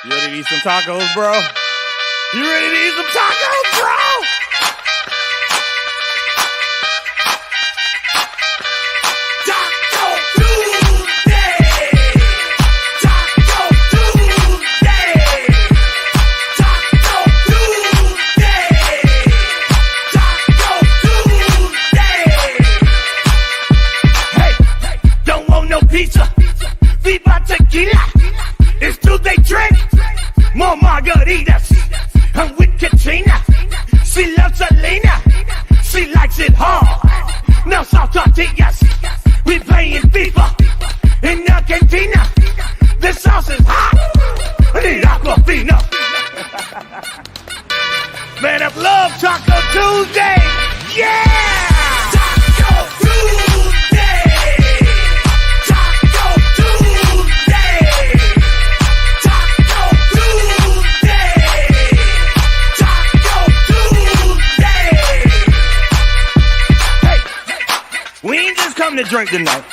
You ready to eat some tacos, bro? You ready to eat some tacos, bro? Pizza, viva tequila. It's Tuesday drink, more margaritas. I'm with Katrina, she loves Selena. She likes it hard, no soft tortillas. We playing FIFA in Argentina. The sauce is hot, I need Aquafina. Man, I love Taco Tuesday, yeah! To drink tonight.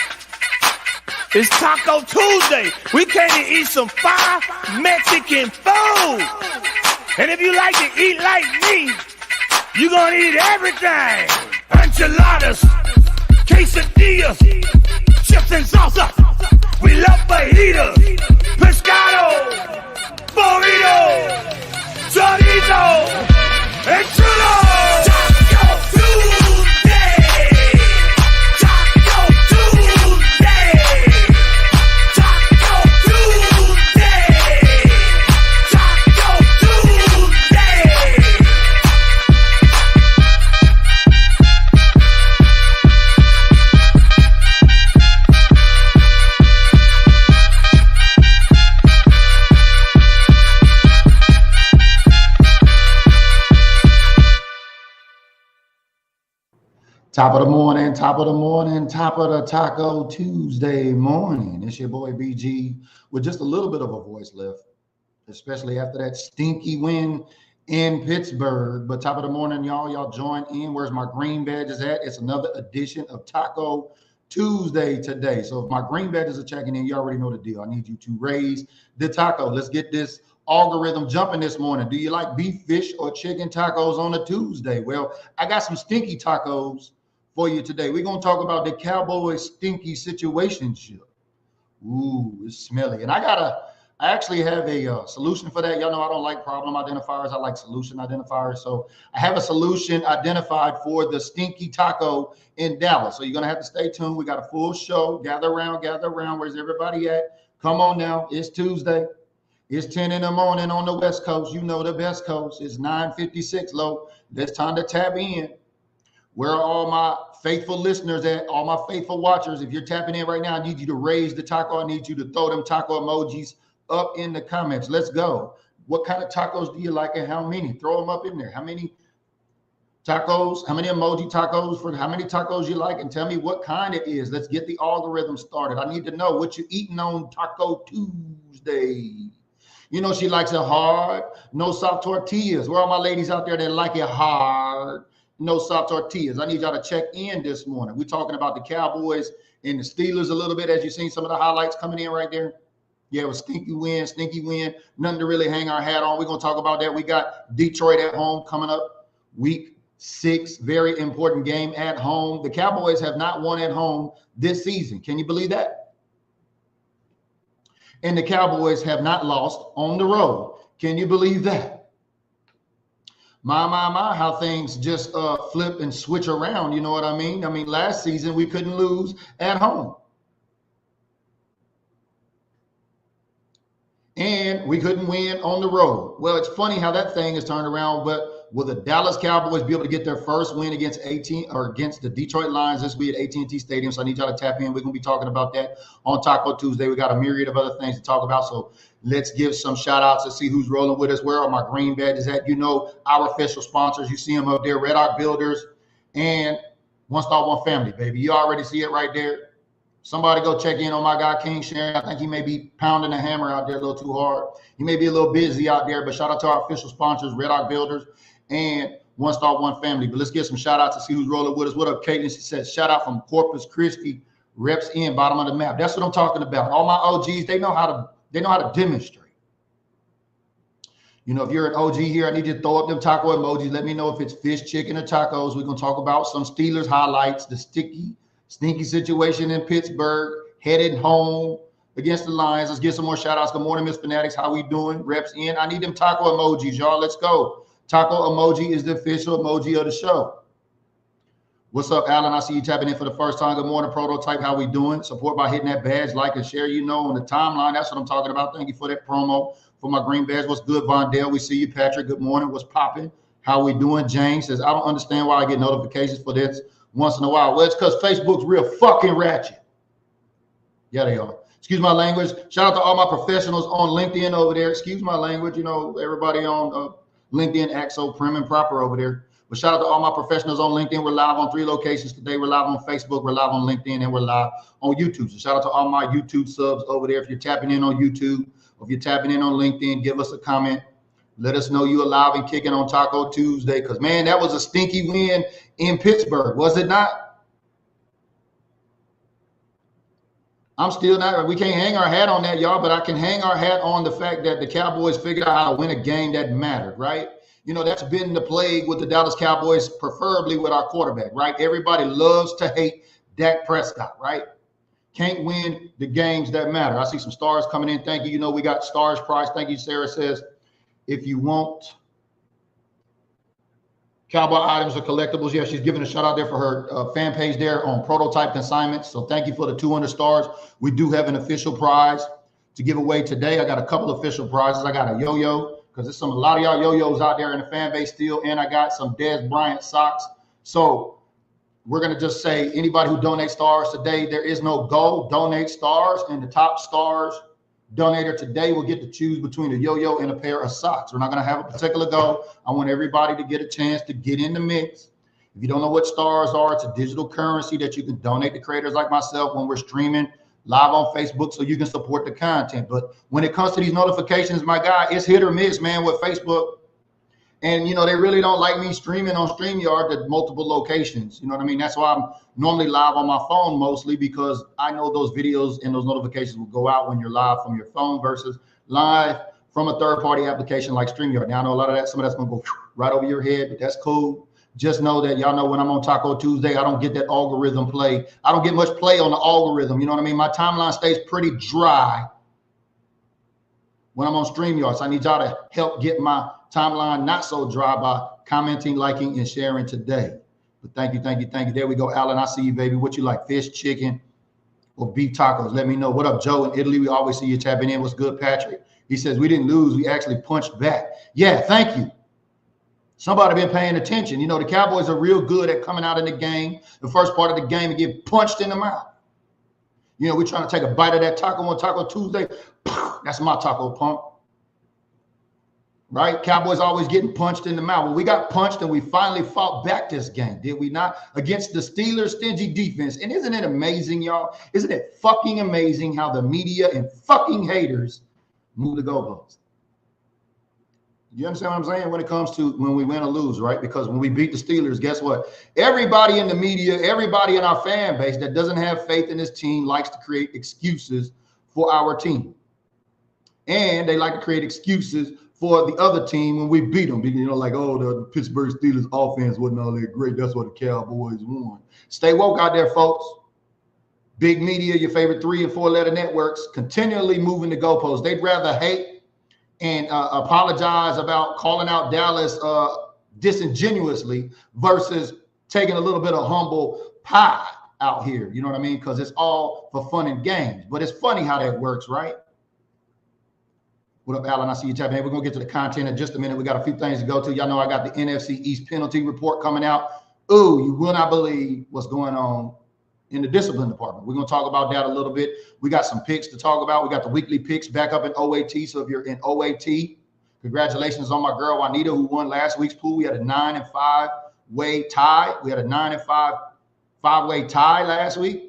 It's Taco Tuesday. We came to eat some fire Mexican food. And if you like to eat like me, you gonna eat everything. Enchiladas, quesadillas, chips and salsa. We love fajitas, pescado, burrito, chorizo, and churros. Top of the morning, top of the morning, top of the Taco Tuesday morning. It's your boy BG with just a little bit of a voice lift, especially after that stinky win in Pittsburgh. But top of the morning, y'all join in. Where's my green badges at? It's another edition of Taco Tuesday today. So if my green badges are checking in, you already know the deal. I need you to raise the taco. Let's get this algorithm jumping this morning. Do you like beef, fish, or chicken tacos on a Tuesday? Well, I got some stinky tacos for you today. We're going to talk about the Cowboys stinky situationship. Ooh, it's smelly. And I actually have a solution for that. Y'all know I don't like problem identifiers. I like solution identifiers. So I have a solution identified for the stinky taco in Dallas. So you're going to have to stay tuned. We got a full show. Gather around. Where's everybody at? Come on now. It's Tuesday. It's 10 in the morning on the West Coast. You know the best coast. It's 9:56 low. It's time to tap in. Where are all my faithful listeners at? All my faithful watchers. If you're tapping in right now, I need you to raise the taco. I need you to throw them taco emojis up in the comments. Let's go. What kind of tacos do you like and how many? Throw them up in there. How many tacos? How many emoji tacos for how many tacos you like? And tell me what kind it is. Let's get the algorithm started. I need to know what you're eating on Taco Tuesday. You know she likes it hard. No soft tortillas. Where are my ladies out there that like it hard? No soft tortillas. I need y'all to check in this morning. We're talking about the Cowboys and the Steelers a little bit, as you've seen some of the highlights coming in right there. Yeah, it was stinky win. Nothing to really hang our hat on. We're going to talk about that. We got Detroit at home coming up week 6. Very important game at home. The Cowboys have not won at home this season. Can you believe that? And the Cowboys have not lost on the road. Can you believe that? My, how things just flip and switch around. You know what I mean? I mean, last season we couldn't lose at home. And we couldn't win on the road. Well, it's funny how that thing is turned around, but will the Dallas Cowboys be able to get their first win against against the Detroit Lions this week at AT&T Stadium? So I need y'all to tap in. We're going to be talking about that on Taco Tuesday. We got a myriad of other things to talk about. So let's give some shout outs to see who's rolling with us. Where are my green badges at? You know, our official sponsors. You see them up there, Red Arc Builders and One Star One Family, baby. You already see it right there. Somebody go check in on my guy, King Sharon. I think he may be pounding the hammer out there a little too hard. He may be a little busy out there, but shout out to our official sponsors, Red Arc Builders and One Star One Family. But let's get some shout outs to see who's rolling with us. What up, Caitlin? She says, shout out from Corpus Christi, reps in, bottom of the map. That's what I'm talking about. All my OGs, they know how to demonstrate. You know, if you're an OG here, I need you to throw up them taco emojis. Let me know if it's fish, chicken, or tacos. We're going to talk about some Steelers highlights, the stinky situation in Pittsburgh, headed home against the Lions. Let's get some more shout outs. Good morning, Miss Fanatics. How we doing? Reps in. I need them taco emojis, y'all. Let's go. Taco emoji is the official emoji of the show. What's up, Alan? I see you tapping in for the first time. Good morning, Prototype. How we doing? Support by hitting that badge, like, and share. You know, on the timeline. That's what I'm talking about. Thank you for that promo for my green badge. What's good, Vondell? We see you, Patrick. Good morning. What's popping? How we doing? James says, I don't understand why I get notifications for this once in a while. Well, it's because Facebook's real fucking ratchet. Yeah, they are. Excuse my language. Shout out to all my professionals on LinkedIn over there. Excuse my language. You know, everybody on LinkedIn acts so prim and proper over there. But shout out to all my professionals on LinkedIn. We're live on 3 locations today. We're live on Facebook, we're live on LinkedIn, and we're live on YouTube. So shout out to all my YouTube subs over there. If you're tapping in on YouTube, or if you're tapping in on LinkedIn, give us a comment. Let us know you're alive and kicking on Taco Tuesday. Because, man, that was a stinky win in Pittsburgh, was it not? I'm still not. We can't hang our hat on that, y'all, but I can hang our hat on the fact that the Cowboys figured out how to win a game that mattered, right? You know, that's been the plague with the Dallas Cowboys, preferably with our quarterback, right? Everybody loves to hate Dak Prescott, right? Can't win the games that matter. I see some stars coming in. Thank you. You know, we got stars prize. Thank you. Sarah says, if you want Cowboy items or collectibles, yeah, she's giving a shout out there for her fan page there on Prototype Consignments. So thank you for the 200 stars. We do have an official prize to give away today. I got a couple of official prizes. I got a yo-yo, because there's a lot of y'all yo-yos out there in the fan base still, and I got some Dez Bryant socks. So we're going to just say anybody who donates stars today, there is no goal. Donate stars, and the top stars donator today will get to choose between a yo-yo and a pair of socks. We're not going to have a particular goal. I want everybody to get a chance to get in the mix. If you don't know what stars are, it's a digital currency that you can donate to creators like myself when we're streaming live on Facebook, so you can support the content. But when it comes to these notifications, my guy, it's hit or miss, man, with Facebook. And, you know, they really don't like me streaming on StreamYard at multiple locations. You know what I mean? That's why I'm normally live on my phone mostly, because I know those videos and those notifications will go out when you're live from your phone versus live from a third-party application like StreamYard. Now, I know a lot of that, some of that's going to go right over your head, but that's cool. Just know that y'all know when I'm on Taco Tuesday, I don't get that algorithm play. I don't get much play on the algorithm. You know what I mean? My timeline stays pretty dry when I'm on StreamYard. So I need y'all to help get my timeline not so dry by commenting, liking, and sharing today. But thank you, thank you, thank you. There we go, Alan. I see you, baby. What you like, fish, chicken, or beef tacos? Let me know. What up, Joe in Italy? We always see you tapping in. What's good, Patrick? He says, we didn't lose. We actually punched back. Yeah, thank you. Somebody been paying attention. You know, the Cowboys are real good at coming out in the game, the first part of the game, and get punched in the mouth. You know, we're trying to take a bite of that taco on Taco Tuesday. That's my taco pump. Right? Cowboys always getting punched in the mouth. Well, we got punched and we finally fought back this game, did we not? Against the Steelers' stingy defense. And isn't it amazing, y'all? Isn't it fucking amazing how the media and fucking haters move the goalposts? You understand what I'm saying? When it comes to when we win or lose, right? Because when we beat the Steelers, guess what? Everybody in the media, everybody in our fan base that doesn't have faith in this team likes to create excuses for our team. And they like to create excuses for the other team when we beat them. You know, like, oh, the Pittsburgh Steelers offense wasn't all that great. That's why the Cowboys won. Stay woke out there, folks. Big media, your favorite 3- and 4-letter networks, continually moving the goalposts. They'd rather hate and apologize about calling out Dallas disingenuously versus taking a little bit of humble pie out here. You know what I mean? Because it's all for fun and games. But it's funny how that works, right? What up, Alan? I see you tapping in. We're going to get to the content in just a minute. We got a few things to go to. Y'all know I got the NFC East penalty report coming out. Ooh, you will not believe what's going on in the discipline department. We're going to talk about that a little bit. We got some picks to talk about. We got the weekly picks back up in OAT. So if you're in OAT, congratulations on my girl Juanita, who won last week's pool. We had a 9-5 way tie. We had a 9-5 5-way tie last week.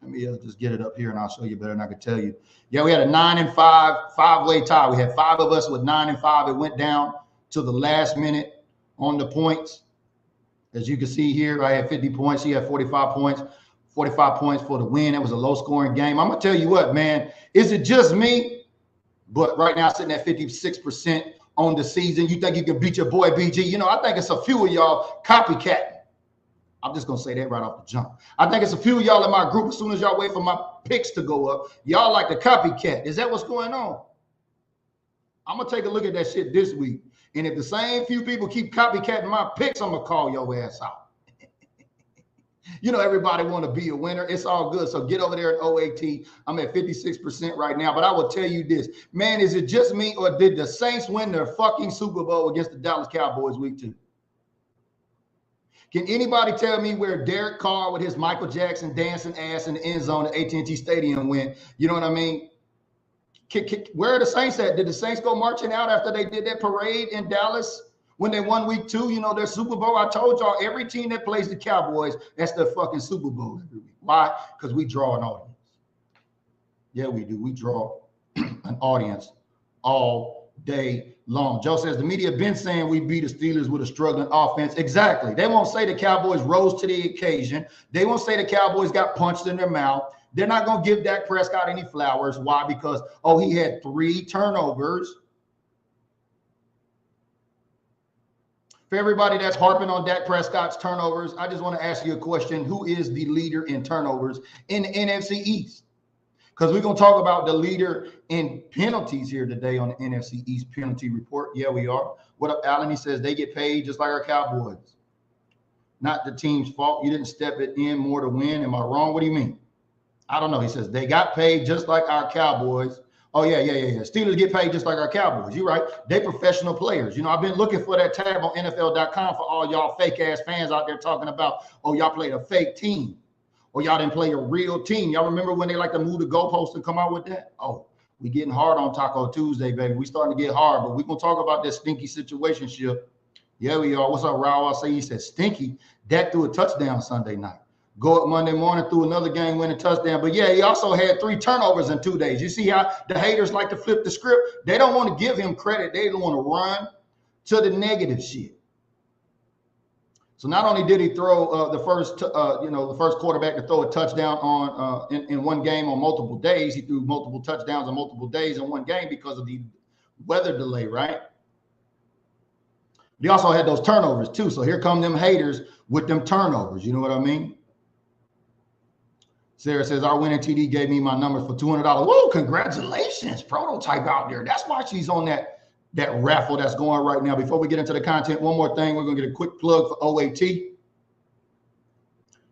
Let me just get it up here and I'll show you better than I could tell you. Yeah, we had a 9-5 5-way tie. We had 5 of us with 9-5. It went down to the last minute on the points. As you can see here, I had 50 points. She had 45 points. 45 points for the win. It was a low-scoring game. I'm going to tell you what, man. Is it just me? But right now, sitting at 56% on the season. You think you can beat your boy BG? You know, I think it's a few of y'all copycatting. I'm just going to say that right off the jump. I think it's a few of y'all in my group. As soon as y'all wait for my picks to go up, y'all like the copycat. Is that what's going on? I'm going to take a look at that shit this week. And if the same few people keep copycatting my picks, I'm going to call your ass out. You know, everybody want to be a winner. It's all good. So get over there at OAT. I'm at 56% right now. But I will tell you this, man, is it just me or did the Saints win their fucking Super Bowl against the Dallas Cowboys week 2? Can anybody tell me where Derek Carr with his Michael Jackson dancing ass in the end zone at AT&T Stadium went? You know what I mean? Where are the Saints at? Did the Saints go marching out after they did that parade in Dallas? When they won week 2, you know, their Super Bowl. I told y'all, every team that plays the Cowboys, that's their fucking Super Bowl every week. Why? Because we draw an audience. Yeah, we do. We draw an audience all day long. Joe says, the media been saying we beat the Steelers with a struggling offense. Exactly. They won't say the Cowboys rose to the occasion. They won't say the Cowboys got punched in their mouth. They're not going to give Dak Prescott any flowers. Why? Because, oh, he had 3 turnovers. For everybody that's harping on Dak Prescott's turnovers, I just want to ask you a question. Who is the leader in turnovers in the NFC East? Because we're going to talk about the leader in penalties here today on the NFC East penalty report. Yeah, we are. What up, Alan? He says they get paid just like our Cowboys. Not the team's fault. You didn't step it in more to win. Am I wrong? What do you mean? I don't know. He says they got paid just like our Cowboys. Oh, yeah. Steelers get paid just like our Cowboys. You're right. They professional players. You know, I've been looking for that tab on NFL.com for all y'all fake-ass fans out there talking about, oh, y'all played a fake team. Or y'all didn't play a real team. Y'all remember when they like to move the goalposts and come out with that? Oh, we getting hard on Taco Tuesday, baby. We starting to get hard, but we're going to talk about this stinky situationship. Yeah, we are. What's up, Raul? I say he said stinky. Dak threw a touchdown Sunday night. Go up Monday morning, threw another game-winning touchdown. But, yeah, he also had 3 turnovers in 2 days. You see how the haters like to flip the script? They don't want to give him credit. They don't want to run to the negative shit. So not only did he throw the first quarterback to throw a touchdown on in one game on multiple days, he threw multiple touchdowns on multiple days in one game because of the weather delay, right? He also had those turnovers, too. So here come them haters with them turnovers. You know what I mean? Sarah says, our winning TD gave me my numbers for $200. Whoa, congratulations, prototype out there. That's why she's on that raffle that's going right now. Before we get into the content, one more thing. We're going to get a quick plug for OAT.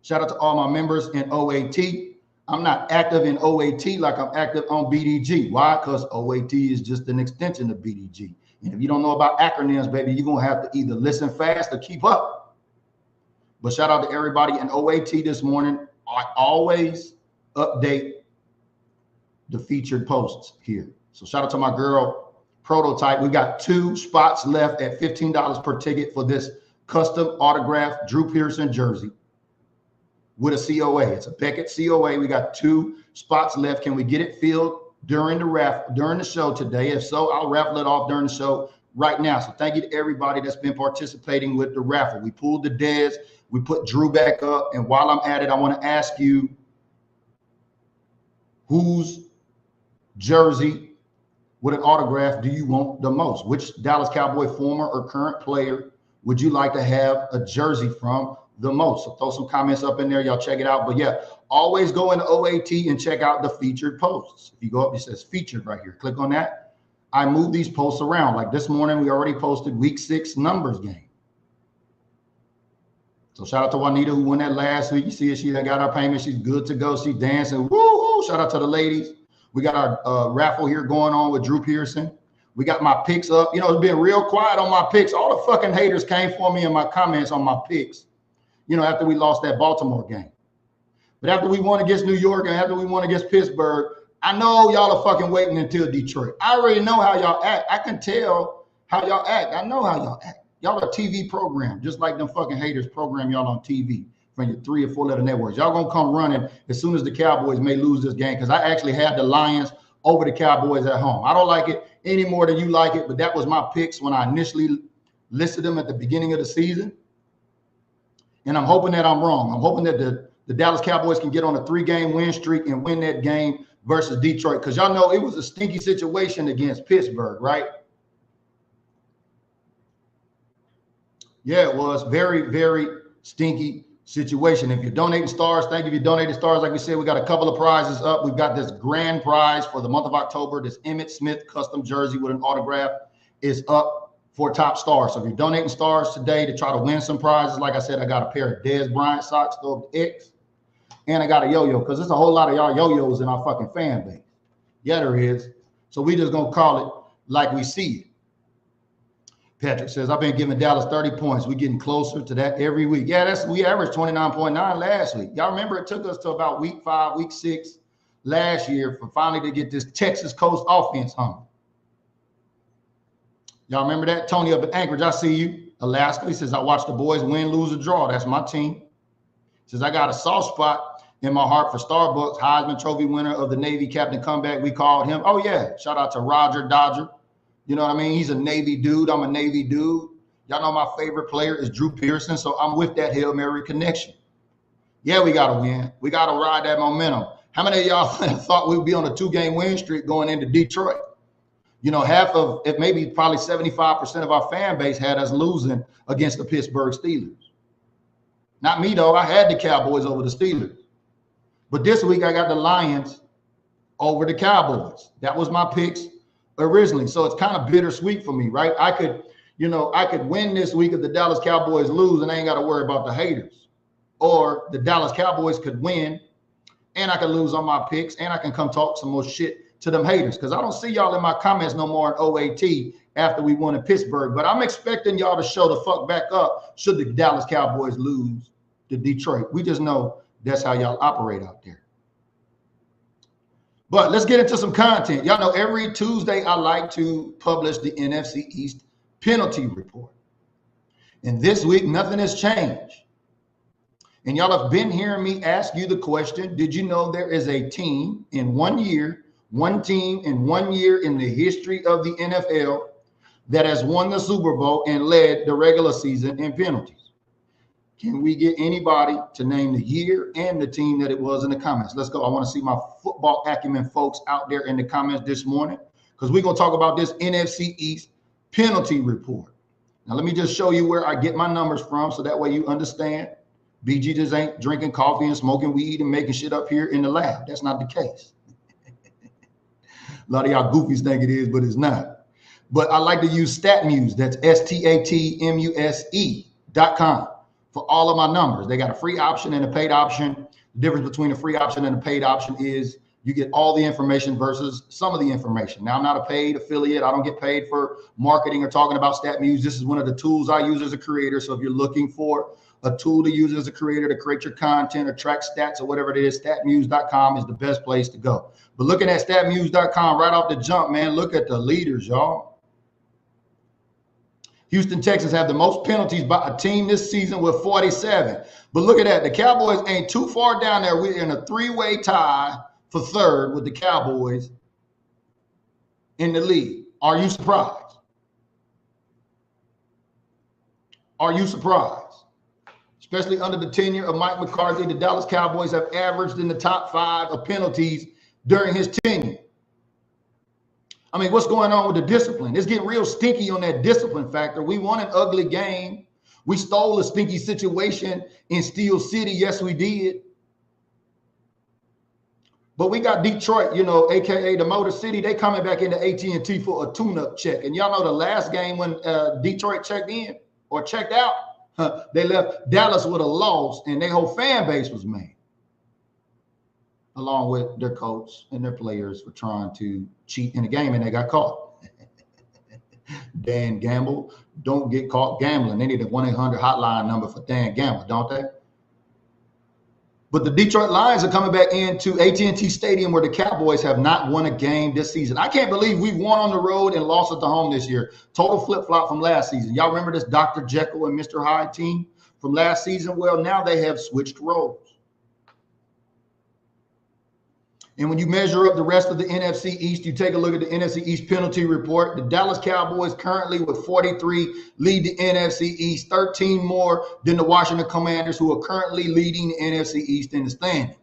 Shout out to all my members in OAT. I'm not active in OAT like I'm active on BDG. Why? Because OAT is just an extension of BDG. And if you don't know about acronyms, baby, you're going to have to either listen fast or keep up. But shout out to everybody in OAT this morning. I always update the featured posts here. So shout out to my girl, Prototype. We got 2 spots left at $15 per ticket for this custom autographed Drew Pearson jersey with a COA. It's a Beckett COA. We got 2 spots left. Can we get it filled during the show today? If so, I'll raffle it off during the show right now. So thank you to everybody that's been participating with the raffle. We pulled the Dez. We put Drew back up. And while I'm at it, I want to ask you, whose jersey with an autograph do you want the most? Which Dallas Cowboy former or current player would you like to have a jersey from the most? So throw some comments up in there. Y'all check it out. But yeah, always go into OAT and check out the featured posts. If you go up, it says featured right here. Click on that. I move these posts around. Like this morning, we already posted week 6 numbers game. So shout out to Juanita who won that last week. You see her, she got her payment. She's good to go. She's dancing. Woo-hoo. Shout out to the ladies. We got our raffle here going on with Drew Pearson. We got my picks up. You know, it's been real quiet on my picks. All the fucking haters came for me in my comments on my picks, you know, after we lost that Baltimore game. But after we won against New York and after we won against Pittsburgh, I know y'all are fucking waiting until Detroit. I already know how y'all act. I can tell how y'all act. I know how y'all act. Y'all are a TV program, just like them fucking haters program y'all on TV from your 3 or 4 letter networks. Y'all gonna come running as soon as the Cowboys may lose this game, because I actually had the Lions over the Cowboys at home. I don't like it any more than you like it, but that was my picks when I initially listed them at the beginning of the season. And I'm hoping that I'm wrong. I'm hoping that the Dallas Cowboys can get on a 3-game win streak and win that game versus Detroit, because y'all know it was a stinky situation against Pittsburgh, right? Yeah, it was very, very stinky situation. If you're donating stars, thank you. If you donated stars, like we said, we got a couple of prizes up. We've got this grand prize for the month of October. This Emmitt Smith custom jersey with an autograph is up for top stars. So if you're donating stars today to try to win some prizes, like I said, I got a pair of Dez Bryant socks, those X, and I got a yo-yo, because there's a whole lot of y'all yo-yos in our fucking fan base. Yeah, there is. So we just gonna call it like we see it. Patrick says, I've been giving Dallas 30 points. We're getting closer to that every week. Yeah, we averaged 29.9 last week. Y'all remember it took us to about week 5, week 6 last year for finally to get this Texas Coast offense humming. Y'all remember that? Tony up at Anchorage, I see you. Alaska, he says, I watch the boys win, lose, or draw. That's my team. He says, I got a soft spot in my heart for Starbucks, Heisman Trophy winner of the Navy Captain Comeback. We called him. Oh, yeah. Shout out to Roger Dodger. You know what I mean? He's a Navy dude. I'm a Navy dude. Y'all know my favorite player is Drew Pearson, so I'm with that Hail Mary connection. Yeah, we got to win. We got to ride that momentum. How many of y'all thought we'd be on a 2-game win streak going into Detroit? You know, half of it, maybe probably 75% of our fan base had us losing against the Pittsburgh Steelers. Not me, though. I had the Cowboys over the Steelers. But this week, I got the Lions over the Cowboys. That was my picks originally. So it's kind of bittersweet for me, right? I could win this week if the Dallas Cowboys lose and I ain't got to worry about the haters. Or the Dallas Cowboys could win and I could lose on my picks and I can come talk some more shit to them haters, because I don't see y'all in my comments no more in OAT after we won in Pittsburgh. But I'm expecting y'all to show the fuck back up should the Dallas Cowboys lose to Detroit. We just know that's how y'all operate out there. But let's get into some content. Y'all know every Tuesday I like to publish the NFC East penalty report. And this week, nothing has changed. And y'all have been hearing me ask you the question, did you know there is a team in 1 year, one team in 1 year in the history of the NFL that has won the Super Bowl and led the regular season in penalties? Can we get anybody to name the year and the team that it was in the comments? Let's go. I want to see my football acumen folks out there in the comments this morning, because we're going to talk about this NFC East penalty report. Now, let me just show you where I get my numbers from so that way you understand. BG just ain't drinking coffee and smoking weed and making shit up here in the lab. That's not the case. A lot of y'all goofies think it is, but it's not. But I like to use StatMuse. That's StatMuse.com. for all of my numbers. They got a free option and a paid option. The difference between a free option and a paid option is you get all the information versus some of the information. Now, I'm not a paid affiliate. I don't get paid for marketing or talking about StatMuse. This is one of the tools I use as a creator. So if you're looking for a tool to use as a creator to create your content or track stats or whatever it is, StatMuse.com is the best place to go. But looking at StatMuse.com right off the jump, man, look at the leaders, y'all. Houston Texans have the most penalties by a team this season with 47. But look at that. The Cowboys ain't too far down there. We're in a 3-way tie for third with the Cowboys in the league. Are you surprised? Are you surprised? Especially under the tenure of Mike McCarthy, the Dallas Cowboys have averaged in the top 5 of penalties during his tenure. I mean, what's going on with the discipline? It's getting real stinky on that discipline factor. We won an ugly game. We stole a stinky situation in Steel City. Yes, we did. But we got Detroit, you know, a.k.a. the Motor City. They coming back into AT&T for a tune-up check. And y'all know the last game when Detroit checked in or checked out, they left Dallas with a loss, and their whole fan base was mad, along with their coach and their players for trying to cheat in the game, and they got caught. Dan Gamble, don't get caught gambling. They need a 1-800 hotline number for Dan Gamble, don't they? But the Detroit Lions are coming back into AT&T Stadium, where the Cowboys have not won a game this season. I can't believe we've won on the road and lost at the home this year. Total flip-flop from last season. Y'all remember this Dr. Jekyll and Mr. Hyde team from last season? Well, now they have switched roles. And when you measure up the rest of the NFC East, you take a look at the NFC East penalty report. The Dallas Cowboys currently with 43 lead the NFC East, 13 more than the Washington Commanders, who are currently leading the NFC East in the standings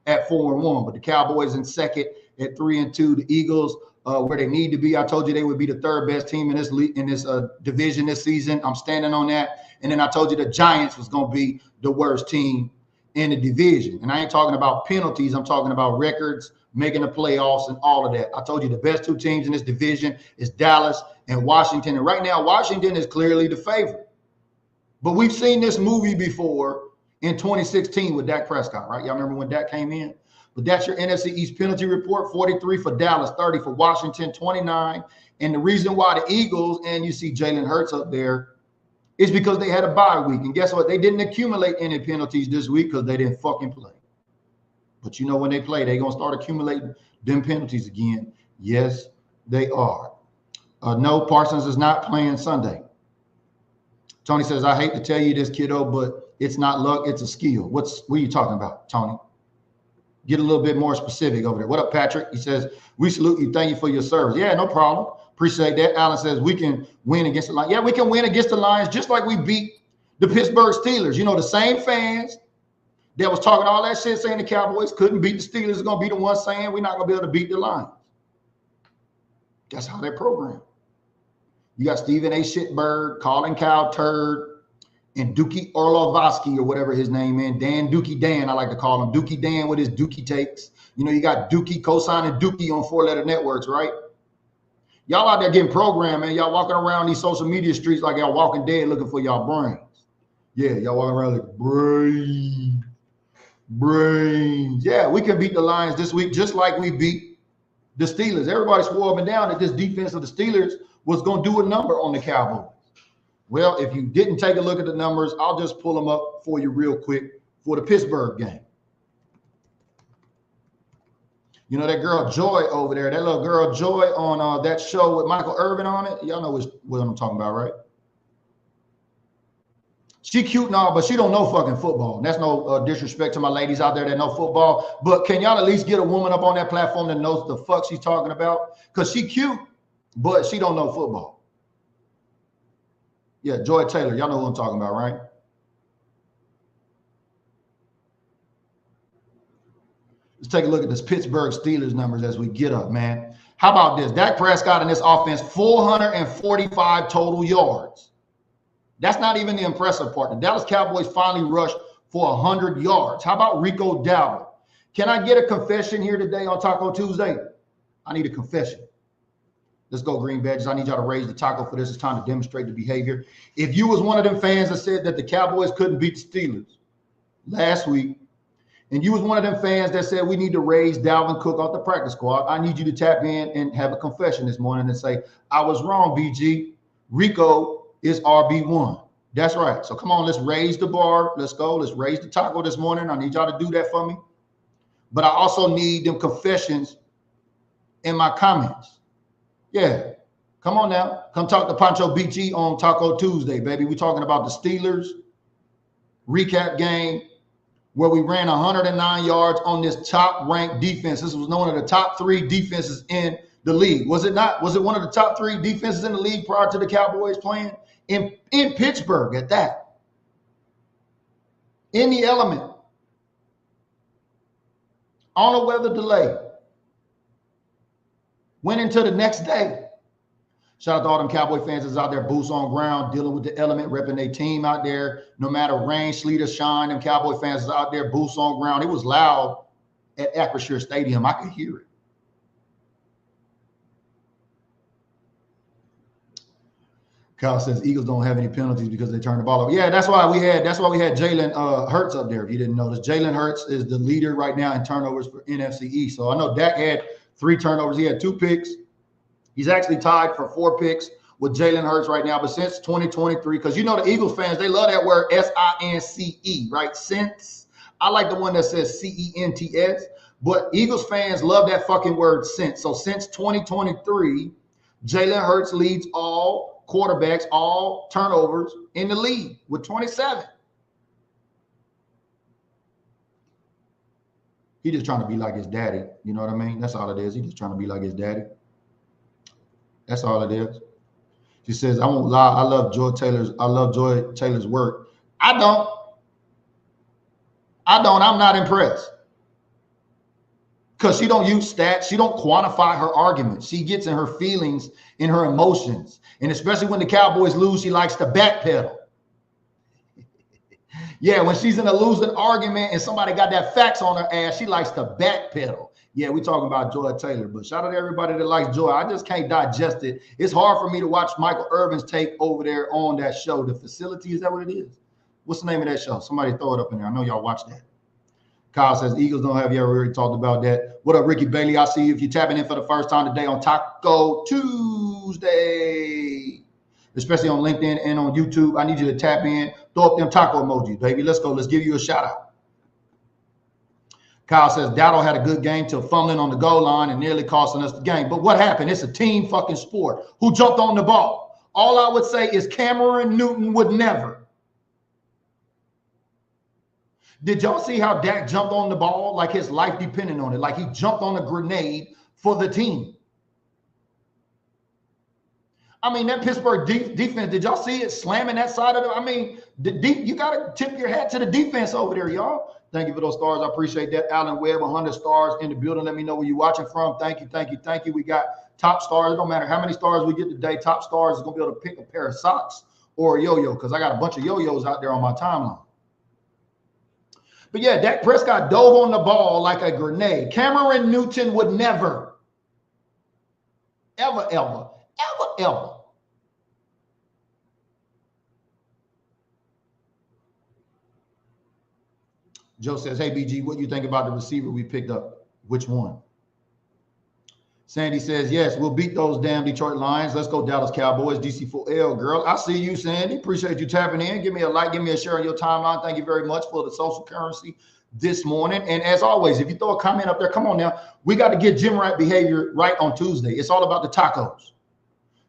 at 4-1. But the Cowboys in second at 3-2. The Eagles, where they need to be. I told you they would be the third best team in this division this season. I'm standing on that. And then I told you the Giants was going to be the worst team in the division. And I ain't talking about penalties. I'm talking about records, making the playoffs, and all of that. I told you the best two teams in this division is Dallas and Washington. And right now, Washington is clearly the favorite. But we've seen this movie before in 2016 with Dak Prescott, right? Y'all remember when Dak came in? But that's your NFC East penalty report, 43 for Dallas, 30 for Washington, 29. And the reason why the Eagles, and you see Jalen Hurts up there, is because they had a bye week. And guess what? They didn't accumulate any penalties this week because they didn't fucking play. But you know when they play, they're going to start accumulating them penalties again. Yes, they are. No, Parsons is not playing Sunday. Tony says, I hate to tell you this, kiddo, but it's not luck, it's a skill. What are you talking about, Tony? Get a little bit more specific over there. What up, Patrick? He says, we salute you. Thank you for your service. Yeah, no problem. Appreciate that. Alan says, we can win against the Lions. Yeah, we can win against the Lions just like we beat the Pittsburgh Steelers. You know, the same fans that was talking all that shit saying the Cowboys couldn't beat the Steelers is going to be the ones saying we're not going to be able to beat the Lions. That's how they're programmed. You got Stephen A. Shitbird, Colin Cow Turd, and Dookie Orlovsky or whatever his name is. Dookie Dan, I like to call him. Dookie Dan with his Dookie takes. You know, you got Dookie co-signing Dookie on 4-letter networks, right? Y'all out there getting programmed, man. Y'all walking around these social media streets like y'all walking dead looking for y'all brains. Yeah, y'all walking around like brains. Yeah, we can beat the Lions this week just like we beat the Steelers. Everybody swore up and down that this defense of the Steelers was going to do a number on the Cowboys. Well, if you didn't take a look at the numbers, I'll just pull them up for you real quick for the Pittsburgh game. You know that girl Joy over there, that little girl Joy on that show with Michael Irvin on it? Y'all know what I'm talking about, right? She cute and all, but she don't know fucking football. And that's no disrespect to my ladies out there that know football. But can y'all at least get a woman up on that platform that knows the fuck she's talking about? Because she cute, but she don't know football. Yeah, Joy Taylor. Y'all know who I'm talking about, right? Let's take a look at this Pittsburgh Steelers numbers as we get up, man. How about this? Dak Prescott in this offense, 445 total yards. That's not even the impressive part. The Dallas Cowboys finally rushed for 100 yards. How about Rico Dowdle? Can I get a confession here today on Taco Tuesday? I need a confession. Let's go, Green Badges. I need y'all to raise the taco for this. It's time to demonstrate the behavior. If you was one of them fans that said that the Cowboys couldn't beat the Steelers last week, and you was one of them fans that said we need to raise Dalvin Cook off the practice squad, I need you to tap in and have a confession this morning and say, I was wrong, BG. Rico is RB1. That's right. So come on, let's raise the bar. Let's go. Let's raise the taco this morning. I need y'all to do that for me. But I also need them confessions in my comments. Yeah, come on now. Come talk to Pancho BG on Taco Tuesday, baby. We're talking about the Steelers recap game where we ran 109 yards on this top-ranked defense. This was one of the top 3 defenses in the league. Was it not? Was it one of the top 3 defenses in the league prior to the Cowboys playing? In Pittsburgh at that. In the element. On a weather delay. Went into the next day. Shout out to all them Cowboy fans that's out there, boots on ground, dealing with the element, repping their team out there. No matter rain, sleet, or shine, them Cowboy fans is out there, boots on ground. It was loud at Acrisure Stadium. I could hear it. Kyle says Eagles don't have any penalties because they turned the ball over. Yeah, that's why we had Jalen Hurts up there. If you didn't notice, Jalen Hurts is the leader right now in turnovers for NFC East. So I know Dak had 3 turnovers. He had 2 picks. He's actually tied for 4 picks with Jalen Hurts right now. But since 2023, because you know the Eagles fans, they love that word S-I-N-C-E, right? Since. I like the one that says C-E-N-T-S. But Eagles fans love that fucking word since. So since 2023, Jalen Hurts leads all quarterbacks, all turnovers in the league with 27. He just trying to be like his daddy. You know what I mean? That's all it is. He just trying to be like his daddy. That's all it is. She says, I won't lie. I love Joy Taylor's work. I don't. I'm not impressed. because she don't use stats. She don't quantify her arguments. She gets in her feelings, in her emotions. And especially when the Cowboys lose, she likes to backpedal. Yeah, when she's in a losing argument and somebody got that facts on her ass, she likes to backpedal. Yeah, we talking about Joy Taylor, but shout out to everybody that likes Joy. I just can't digest it. It's hard for me to watch Michael Irvin's take over there on that show. The Facility, is that what it is? What's the name of that show? Somebody throw it up in there. I know y'all watch that. Kyle says, Eagles don't have you. Already talked about that. What up, Ricky Bailey? I see you. If you're tapping in for the first time today on Taco Tuesday, especially on LinkedIn and on YouTube, I need you to tap in. Throw up them taco emojis, baby. Let's go. Let's give you a shout out. Kyle says, Dowdle had a good game till fumbling on the goal line and nearly costing us the game. But what happened? It's a team fucking sport. Who jumped on the ball? All I would say is Cameron Newton would never. Did y'all see how Dak jumped on the ball like his life depended on it? Like he jumped on a grenade for the team. I mean, that Pittsburgh defense, did y'all see it slamming that side of it? I mean, you got to tip your hat to the defense over there, y'all. Thank you for those stars. I appreciate that. Alan Webb, 100 stars in the building. Let me know where you're watching from. Thank you, thank you, thank you. We got top stars. It don't matter how many stars we get today. Top stars is going to be able to pick a pair of socks or a yo-yo because I got a bunch of yo-yos out there on my timeline. But yeah, Dak Prescott dove on the ball like a grenade. Cameron Newton would never, ever, ever, ever, ever. Joe says, hey, BG, what do you think about the receiver we picked up? Which one? Sandy says, yes, we'll beat those damn Detroit Lions. Let's go Dallas Cowboys, DC4L, girl. I see you, Sandy. Appreciate you tapping in. Give me a like. Give me a share on your timeline. Thank you very much for the social currency this morning. And as always, if you throw a comment up there, come on now. We got to get gym rat behavior right on Tuesday. It's all about the tacos.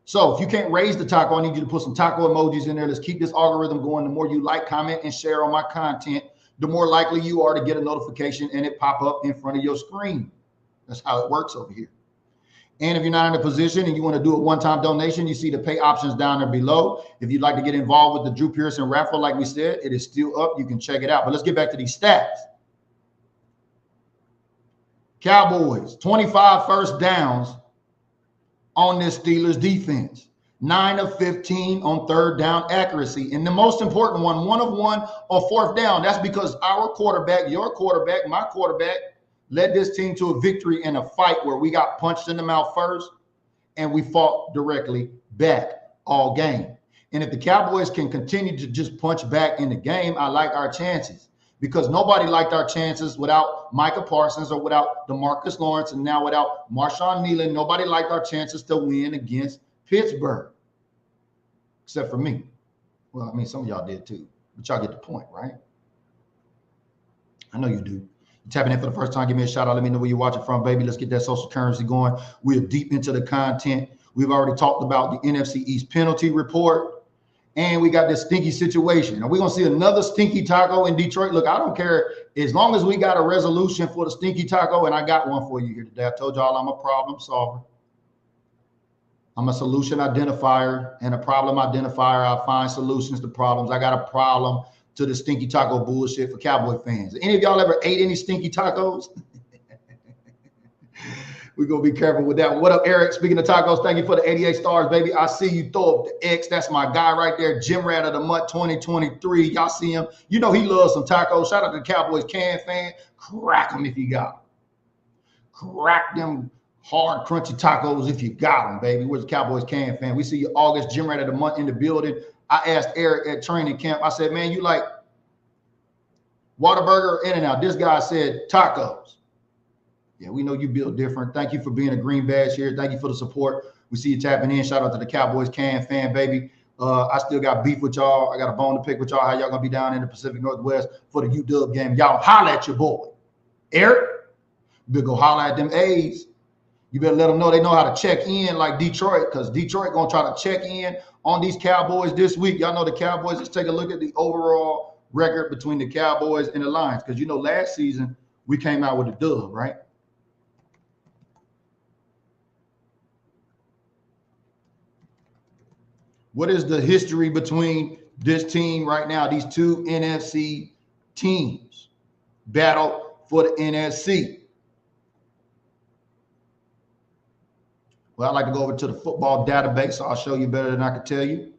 So if you can't raise the taco, I need you to put some taco emojis in there. Let's keep this algorithm going. The more you like, comment, and share on my content, the more likely you are to get a notification and it pop up in front of your screen. That's how it works over here. And if you're not in a position and you want to do a one-time donation, you see the pay options down there below. If you'd like to get involved with the Drew Pearson raffle, like we said, it is still up. You can check it out. But let's get back to these stats. Cowboys, 25 first downs on this Steelers defense. 9 of 15 on third down accuracy. And the most important one, 1 of 1 on fourth down. That's because our quarterback, your quarterback, my quarterback, led this team to a victory in a fight where we got punched in the mouth first and we fought directly back all game. And if the Cowboys can continue to just punch back in the game, I like our chances because nobody liked our chances without Micah Parsons or without DeMarcus Lawrence and now without Marshawn Nealon. Nobody liked our chances to win against Pittsburgh, except for me. Well, I mean, some of y'all did too, but y'all get the point, right? I know you do. You're tapping in for the first time, give me a shout out. Let me know where you're watching from, baby. Let's get that social currency going. We're deep into the content. We've already talked about the NFC East penalty report, and we got this stinky situation. Are we going to see another stinky taco in Detroit? Look, I don't care. As long as we got a resolution for the stinky taco, and I got one for you here today. I told y'all I'm a problem solver. I'm a solution identifier and a problem identifier. I find solutions to problems. I got a problem to the stinky taco bullshit for Cowboy fans. Any of y'all ever ate any stinky tacos? We're going to be careful with that. What up, Eric? Speaking of tacos, thank you for the 88 stars, baby. I see you throw up the X. That's my guy right there, Gym Rat of the Month 2023. Y'all see him. You know he loves some tacos. Shout out to the Cowboys can fan. Crack them if you got them. Crack them hard, crunchy tacos if you got them, baby. Where's the Cowboys can fan? We see you August, Gym Rat of the Month in the building. I asked Eric at training camp, I said, man, you like Whataburger or In-N-Out? This guy said tacos. Yeah, we know you build different. Thank you for being a green badge here. Thank you for the support. We see you tapping in. Shout out to the Cowboys can fan, baby. I still got beef with y'all. I got a bone to pick with y'all. How y'all going to be down in the Pacific Northwest for the UW game? Y'all holler at your boy. Eric, you better go holler at them A's. You better let them know they know how to check in like Detroit, because Detroit going to try to check in on these Cowboys this week. Y'all know the Cowboys. Let's take a look at the overall record between the Cowboys and the Lions, because, you know, last season we came out with a dub, right? What is the history between this team right now? These two NFC teams battle for the NFC. Well, I like to go over to the football database, so I'll show you better than I could tell you.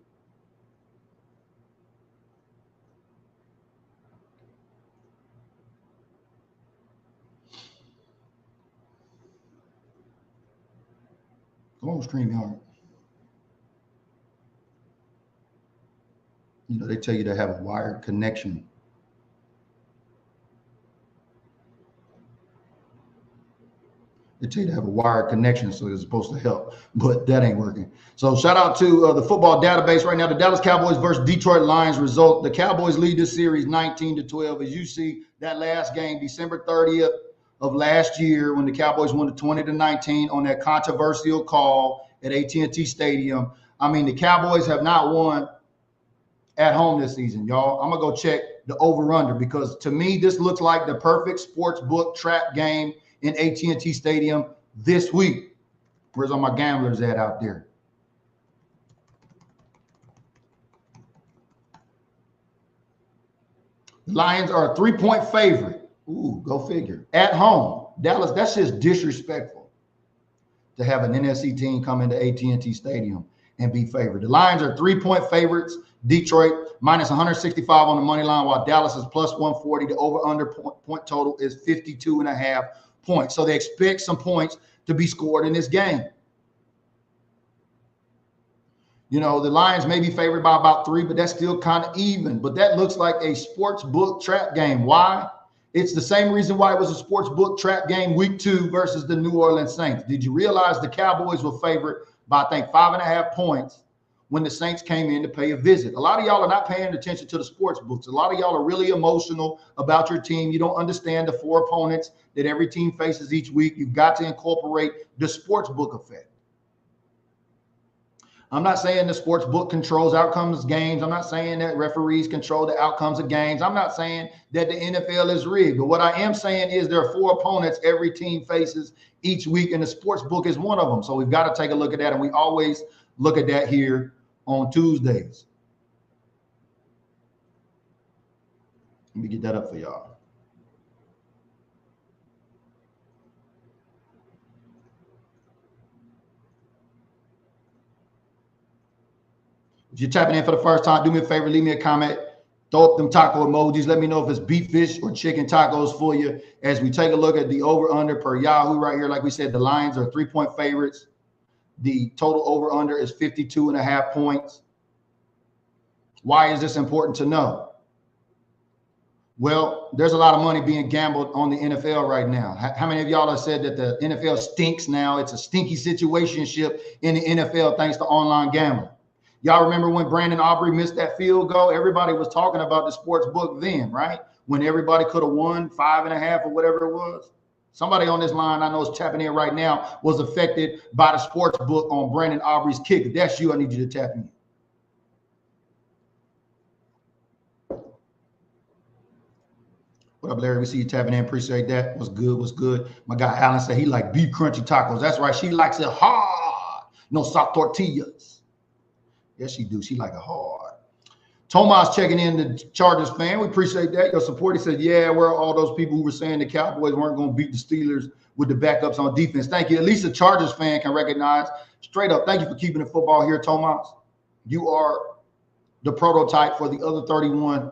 Go on StreamYard. You know, they tell you to have a wired connection. They tell you to have a wired connection, so it's supposed to help, but that ain't working. So shout out to the football database right now. The Dallas Cowboys versus Detroit Lions result. The Cowboys lead this series 19-12. As you see, that last game, December 30th of last year, when the Cowboys won the 20-19 on that controversial call at AT&T Stadium. I mean, the Cowboys have not won at home this season, y'all. I'm going to go check the over-under, because to me, this looks like the perfect sports book trap game in AT&T Stadium this week. Where's all my gamblers at out there? The Lions are a 3-point favorite. Ooh, go figure. At home. Dallas, that's just disrespectful to have an NFC team come into AT&T Stadium and be favored. The Lions are 3-point favorites. Detroit minus 165 on the money line, while Dallas is plus 140. The over-under point total is 52.5 points. So they expect some points to be scored in this game. You know, the Lions may be favored by about 3, but that's still kind of even. But that looks like a sports book trap game. Why? It's the same reason why it was a sports book trap game week 2 versus the New Orleans Saints. Did you realize the Cowboys were favored by, I think, 5.5 points when the Saints came in to pay a visit? A lot of y'all are not paying attention to the sports books. A lot of y'all are really emotional about your team. You don't understand the 4 opponents that every team faces each week. You've got to incorporate the sports book effect. I'm not saying the sports book controls outcomes of games. I'm not saying that referees control the outcomes of games. I'm not saying that the NFL is rigged. But what I am saying is there are 4 opponents every team faces each week, and the sports book is one of them. So we've got to take a look at that, and we always look at that here on Tuesdays. Let me get that up for y'all. If you're tapping in for the first time, do me a favor, leave me a comment, throw up them taco emojis. Let me know if it's beef, fish, or chicken tacos for you as we take a look at the over-under per Yahoo right here. Like we said, the Lions are 3-point favorites. The total over-under is 52.5 points. Why is this important to know? Well, there's a lot of money being gambled on the NFL right now. How many of y'all have said that the NFL stinks now? It's a stinky situationship in the NFL thanks to online gambling. Y'all remember when Brandon Aubrey missed that field goal? Everybody was talking about the sports book then, right? When everybody could have won 5.5 or whatever it was. Somebody on this line I know is tapping in right now was affected by the sports book on Brandon Aubrey's kick. If that's you, I need you to tap in. What up, Larry? We see you tapping in. Appreciate that. What's good? What's good? My guy Alan said he like beef crunchy tacos. That's right. She likes it hard. No soft tortillas. Yes, she do. She like it hard. Tomas checking in, the Chargers fan. We appreciate that. Your support. He said, yeah, where are all those people who were saying the Cowboys weren't going to beat the Steelers with the backups on defense? Thank you. At least a Chargers fan can recognize. Straight up, thank you for keeping the football here, Tomas. You are the prototype for the other 31.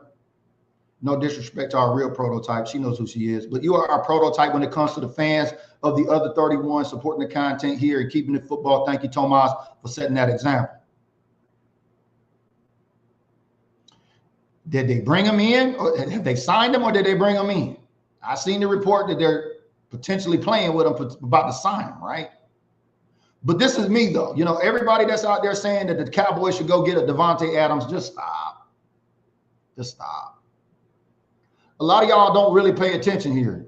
No disrespect to our real prototype. She knows who she is. But you are our prototype when it comes to the fans of the other 31 supporting the content here and keeping the football. Thank you, Tomas, for setting that example. Did they bring him in? Or have they signed him, or did they bring him in? I seen the report that they're potentially playing with him, about to sign him, right? But this is me, though. You know, everybody that's out there saying that the Cowboys should go get a Devontae Adams, just stop. Just stop. A lot of y'all don't really pay attention here.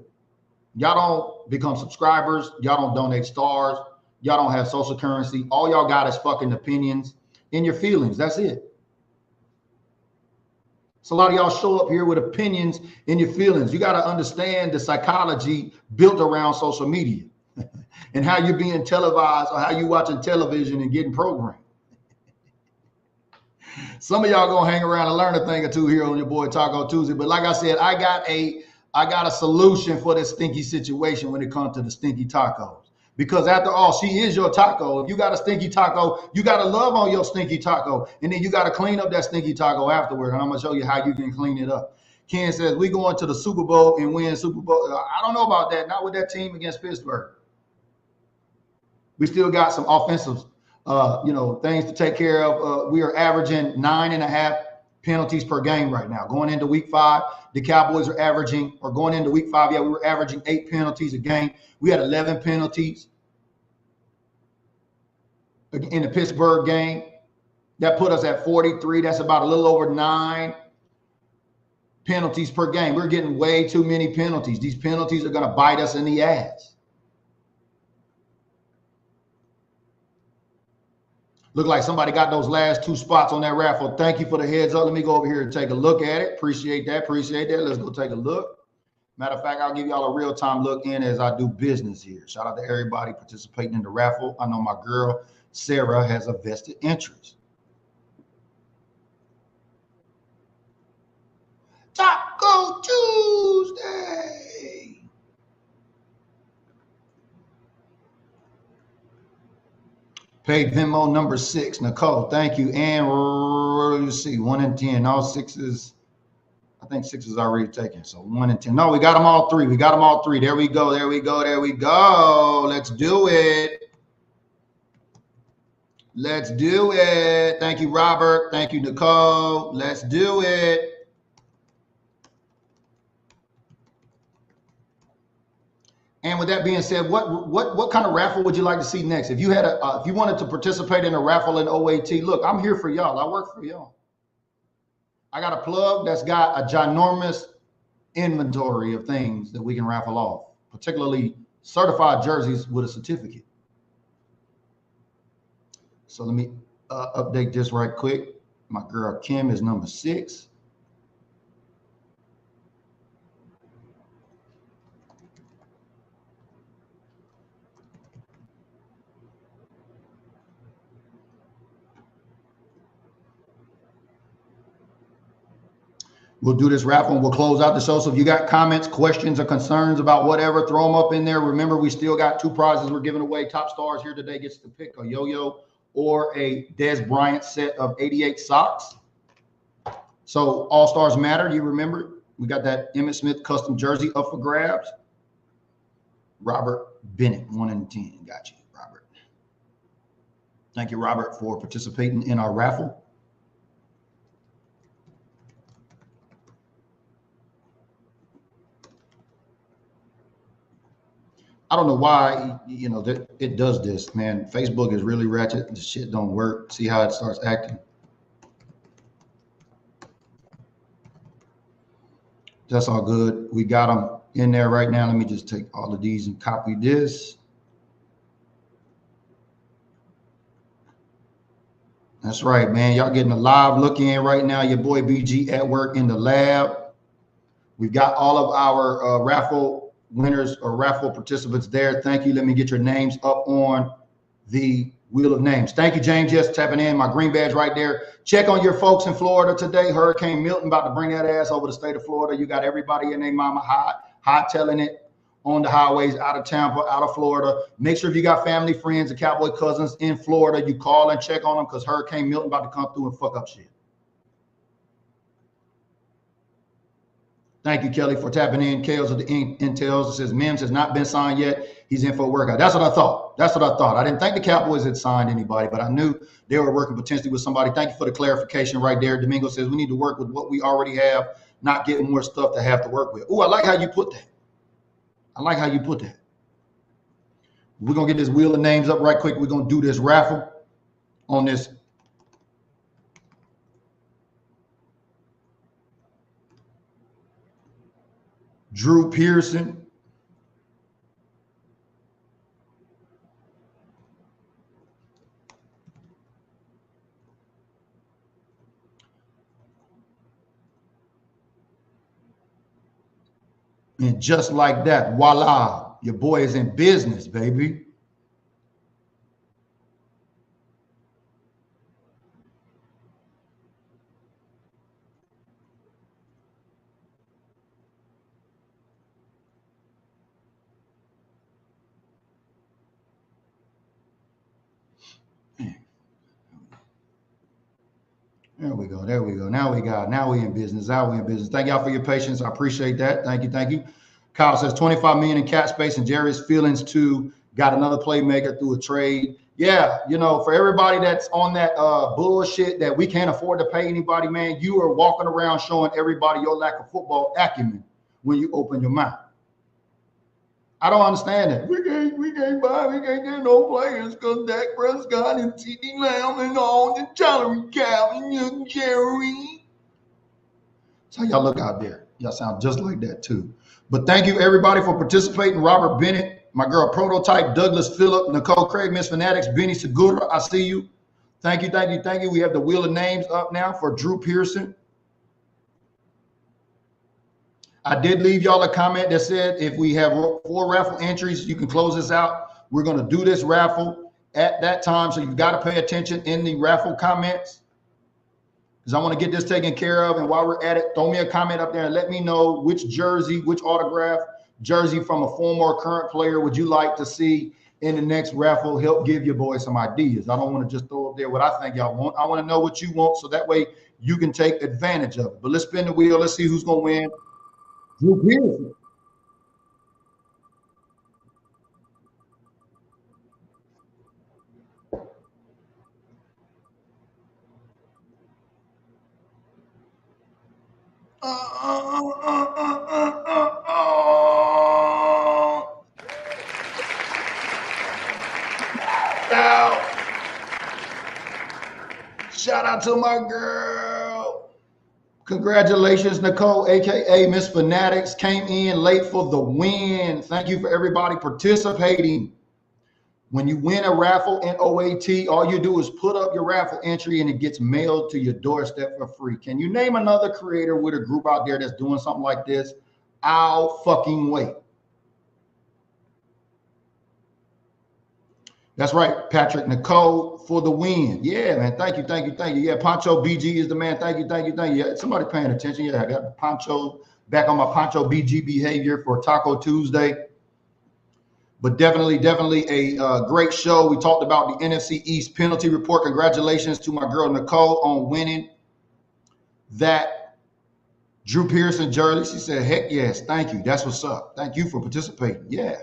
Y'all don't become subscribers. Y'all don't donate stars. Y'all don't have social currency. All y'all got is fucking opinions and your feelings. That's it. So a lot of y'all show up here with opinions and your feelings. You got to understand the psychology built around social media and how you're being televised or how you watching television and getting programmed. Some of y'all gonna hang around and learn a thing or two here on your boy Taco Tuesday. But like I said, I got a solution for this stinky situation when it comes to the stinky tacos. Because after all, she is your taco. If you got a stinky taco, you got to love on your stinky taco. And then you got to clean up that stinky taco afterward. And I'm going to show you how you can clean it up. Ken says, we going to the Super Bowl and win Super Bowl. I don't know about that. Not with that team against Pittsburgh. We still got some offensive, things to take care of. We are averaging 9.5 penalties per game right now. Going into week 5, the Cowboys are averaging, or going into week 5, we were averaging 8 penalties a game. We had 11 penalties in the Pittsburgh game. That put us at 43. That's about a little over 9 penalties per game. We're getting way too many penalties. These penalties are going to bite us in the ass. Look like somebody got those last 2 spots on that raffle. Thank you for the heads up. Let me go over here and take a look at it. Appreciate that. Let's go take a look. Matter of fact, I'll give y'all a real-time look in as I do business here. Shout out to everybody participating in the raffle. I know my girl, Sarah, has a vested interest. Taco Tuesday. Paid Venmo number 6. Nicole, thank you. And let's see, 1 and 10. All 6s. I think 6 is already taken. So 1 and 10. No, we got them all 3. There we go. Let's do it. Thank you, Robert. Thank you, Nicole. Let's do it. And with that being said, what kind of raffle would you like to see next? If you had if you wanted to participate in a raffle in OAT, look, I'm here for y'all. I work for y'all. I got a plug that's got a ginormous inventory of things that we can raffle off, particularly certified jerseys with a certificate. So let me update this right quick. My girl Kim is number 6. We'll do this raffle and we'll close out the show. So if you got comments, questions, or concerns about whatever, throw them up in there. Remember, we still got 2 prizes we're giving away. Top stars here today gets to pick a yo-yo or a Des Bryant set of 88 socks. So all stars matter. You remember, we got that Emmitt Smith custom jersey up for grabs. Robert Bennett, 1 and 10. Got you, Robert. Thank you, Robert, for participating in our raffle. I don't know why, that it does this, man. Facebook is really ratchet. This shit don't work. See how it starts acting. That's all good. We got them in there right now. Let me just take all of these and copy this. That's right, man. Y'all getting a live look in right now. Your boy BG at work in the lab. We've got all of our raffle winners or raffle participants there. Thank you. Let me get your names up on the wheel of names. Thank you, James. Just tapping in my green badge right there. Check on your folks in Florida today. Hurricane Milton about to bring that ass over the state of Florida. You got everybody in their mama hot telling it on the highways out of Tampa, out of Florida. Make sure if you got family, friends, and Cowboy cousins in Florida, you call and check on them because Hurricane Milton about to come through and fuck up shit. Thank you, Kelly, for tapping in. Kales of the Intels. It says Mims has not been signed yet. He's in for a workout. That's what I thought. I didn't think the Cowboys had signed anybody, but I knew they were working potentially with somebody. Thank you for the clarification right there. Domingo says we need to work with what we already have, not get more stuff to have to work with. Oh, I like how you put that. We're going to get this wheel of names up right quick. We're going to do this raffle on this. Drew Pearson. And just like that, voila, your boy is in business, baby. There we go. There we go. Now we in business. Now we in business. Thank y'all for your patience. I appreciate that. Thank you. Thank you. Kyle says 25 million in cap space and Jerry's feelings too. Got another playmaker through a trade. Yeah, you know, for everybody that's on that bullshit that we can't afford to pay anybody, man, you are walking around showing everybody your lack of football acumen when you open your mouth. I don't understand it. We can't get no players because Dak Prescott and CD Lamb and all the salary cap and young Jerry. That's how y'all look out there. Y'all sound just like that too. But thank you everybody for participating. Robert Bennett, my girl Prototype, Douglas Phillip, Nicole Craig, Miss Fanatics, Benny Segura, I see you. Thank you, thank you, thank you. We have the wheel of names up now for Drew Pearson. I did leave y'all a comment that said if we have 4 raffle entries, you can close this out. We're going to do this raffle at that time, so you've got to pay attention in the raffle comments because I want to get this taken care of. And while we're at it, throw me a comment up there and let me know which jersey, which autograph jersey from a former or current player would you like to see in the next raffle. Help give your boys some ideas. I don't want to just throw up there what I think y'all want. I want to know what you want so that way you can take advantage of it. But let's spin the wheel. Let's see who's going to win. Drew Pearson. Now, shout out to my girl. Congratulations, Nicole, aka Miss Fanatics, came in late for the win. Thank you for everybody participating. When you win a raffle in OAT, all you do is put up your raffle entry and it gets mailed to your doorstep for free. Can you name another creator with a group out there that's doing something like this? I'll fucking wait. That's right, Patrick. Nicole for the win. Yeah, man. Thank you, thank you, thank you. Yeah, Poncho BG is the man. Thank you, thank you, thank you. Yeah, somebody paying attention. Yeah, I got Poncho back on my Poncho BG behavior for Taco Tuesday. But definitely a great show. We talked about the NFC East penalty report. Congratulations to my girl Nicole on winning that Drew Pearson jersey. She said, heck yes, thank you. That's what's up. Thank you for participating. Yeah.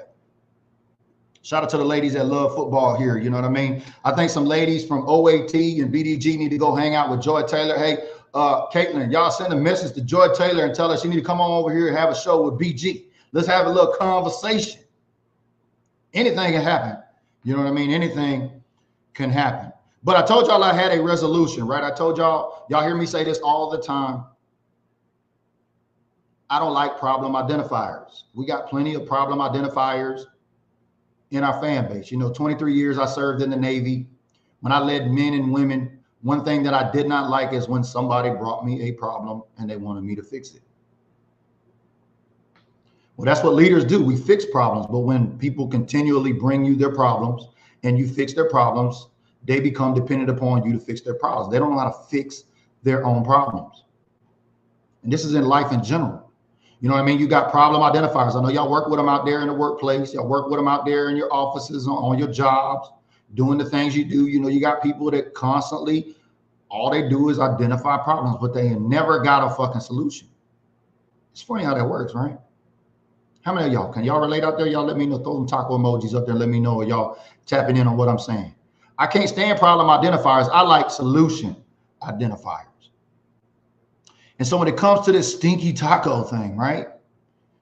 Shout out to the ladies that love football here. You know what I mean? I think some ladies from OAT and BDG need to go hang out with Joy Taylor. Hey, Caitlin, y'all send a message to Joy Taylor and tell her she need to come on over here and have a show with BG. Let's have a little conversation. Anything can happen. You know what I mean? Anything can happen. But I told y'all I had a resolution, right? I told y'all hear me say this all the time. I don't like problem identifiers. We got plenty of problem identifiers in our fan base. You know, 23 years I served in the Navy. When I led men and women, one thing that I did not like is when somebody brought me a problem and they wanted me to fix it. Well, that's what leaders do. We fix problems. But when people continually bring you their problems and you fix their problems, they become dependent upon you to fix their problems. They don't know how to fix their own problems. And this is in life in general. You know what I mean? You got problem identifiers. I know y'all work with them out there in the workplace. Y'all work with them out there in your offices, on your jobs, doing the things you do. You know, you got people that constantly, all they do is identify problems, but they never got a fucking solution. It's funny how that works, right? How many of y'all, can y'all relate out there? Y'all let me know, throw some taco emojis up there. Let me know, y'all tapping in on what I'm saying. I can't stand problem identifiers. I like solution identifiers. And so when it comes to this stinky taco thing, right?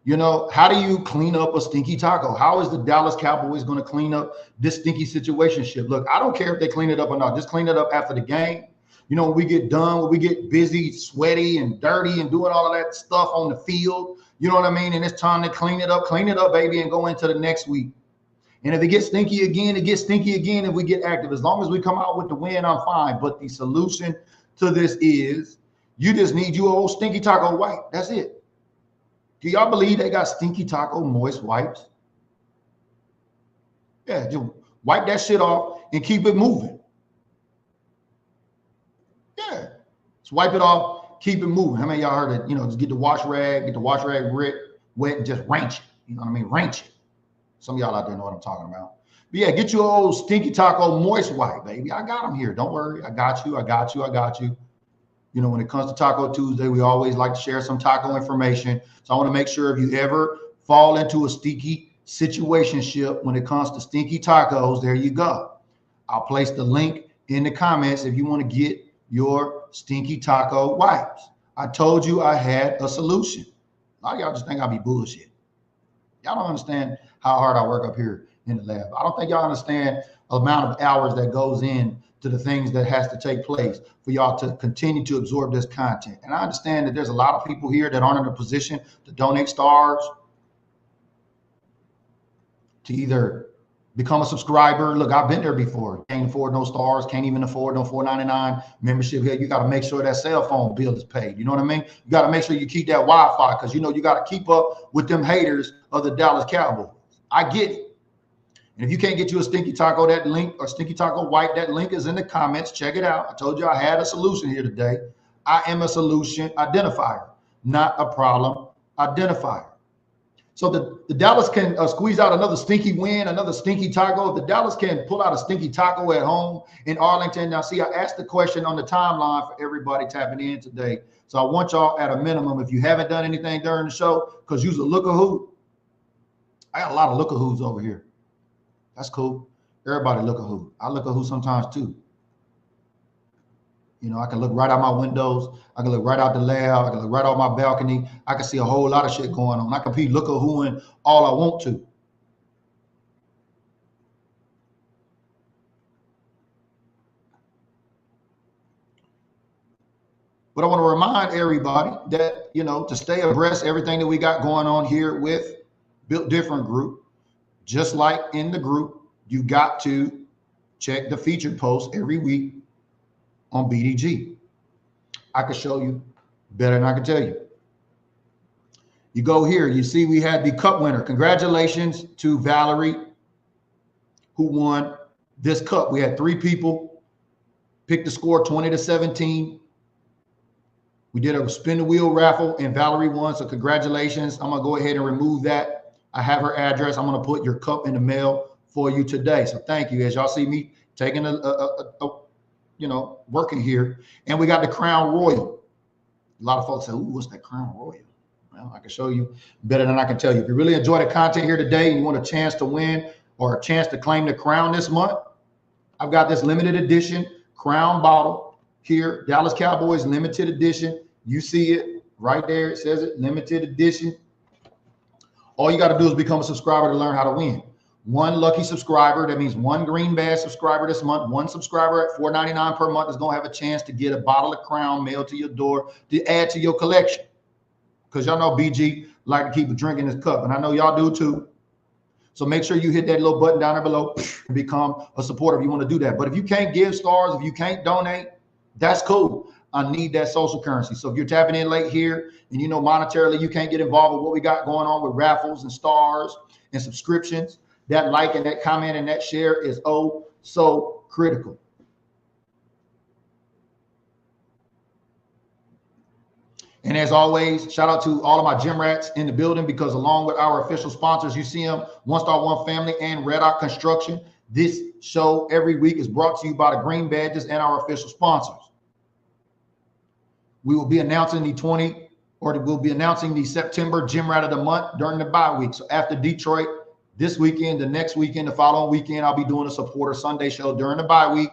You know, how do you clean up a stinky taco? How is the Dallas Cowboys going to clean up this stinky situationship? Look, I don't care if they clean it up or not. Just clean it up after the game. You know, when we get done, when we get busy, sweaty and dirty and doing all of that stuff on the field, you know what I mean? And it's time to clean it up, baby, and go into the next week. And if it gets stinky again, it gets stinky again if we get active. As long as we come out with the win, I'm fine. But the solution to this is you just need you old stinky taco wipe. That's it. Do y'all believe they got stinky taco moist wipes? Yeah, just wipe that shit off and keep it moving. Yeah, just wipe it off, keep it moving. How many of y'all heard it? You know, just get the wash rag wet, and just wrench it. You know what I mean? Wrench it. Some of y'all out there know what I'm talking about. But yeah, get your old stinky taco moist wipe, baby. I got them here. Don't worry. I got you. You know, when it comes to Taco Tuesday, we always like to share some taco information. So I want to make sure if you ever fall into a stinky situationship when it comes to stinky tacos, there you go. I'll place the link in the comments if you want to get your stinky taco wipes. I told you I had a solution. A lot of y'all just think I'll be bullshit. Y'all don't understand how hard I work up here in the lab. I don't think y'all understand the amount of hours that goes in to the things that has to take place for y'all to continue to absorb this content. And I understand that there's a lot of people here that aren't in a position to donate stars, to either become a subscriber. Look, I've been there before. Can't afford no stars, can't even afford no $4.99 membership here. You got to make sure that cell phone bill is paid. You know what I mean? You got to make sure you keep that Wi-Fi because, you know, you got to keep up with them haters of the Dallas Cowboys. I get it. And if you can't get you a stinky taco, that link, or stinky taco white, that link is in the comments. Check it out. I told you I had a solution here today. I am a solution identifier, not a problem identifier. So the Dallas can squeeze out another stinky win, another stinky taco. If the Dallas can pull out a stinky taco at home in Arlington. Now, see, I asked the question on the timeline for everybody tapping in today. So I want y'all at a minimum, if you haven't done anything during the show, because you're a look-a-who. I got a lot of look-a-who's over here. That's cool. Everybody look-a-who. I look-a-who sometimes too. You know, I can look right out my windows. I can look right out the lab. I can look right out my balcony. I can see a whole lot of shit going on. I can be look-a-whoing all I want to. But I want to remind everybody that, you know, to stay abreast of everything that we got going on here with Built Different Group, just like in the group, you got to check the featured post every week on BDG. I can show you better than I can tell you. You go here, you see we had the cup winner. Congratulations to Valerie, who won this cup. We had 3 people pick the score 20-17. We did a spin the wheel raffle and Valerie won, so congratulations. I'm gonna go ahead and remove that. I have her address. I'm gonna put your cup in the mail for you today. So thank you. As y'all see me taking you know, working here. And we got the Crown Royal. A lot of folks say, ooh, what's that Crown Royal? Well, I can show you better than I can tell you. If you really enjoy the content here today and you want a chance to win or a chance to claim the crown this month, I've got this limited edition crown bottle here, Dallas Cowboys limited edition. You see it right there. It says it, limited edition. All you got to do is become a subscriber to learn how to win. 1 lucky subscriber, that means 1 green badge subscriber this month, 1 subscriber at $4.99 per month is going to have a chance to get a bottle of Crown mailed to your door to add to your collection. Because y'all know BG like to keep a drink in his cup, and I know y'all do too. So make sure you hit that little button down there below and become a supporter if you want to do that. But if you can't give stars, if you can't donate, that's cool. I need that social currency. So if you're tapping in late here and you know monetarily you can't get involved with what we got going on with raffles and stars and subscriptions, that like and that comment and that share is oh so critical. And as always, shout out to all of my gym rats in the building, because along with our official sponsors, you see them, One Star One Family and Red Out Construction. This show every week is brought to you by the Green Badges and our official sponsors. We will be announcing the September Gym Rat of the Month during the bye week. So after Detroit, this weekend, the next weekend, the following weekend, I'll be doing a Supporter Sunday show during the bye week.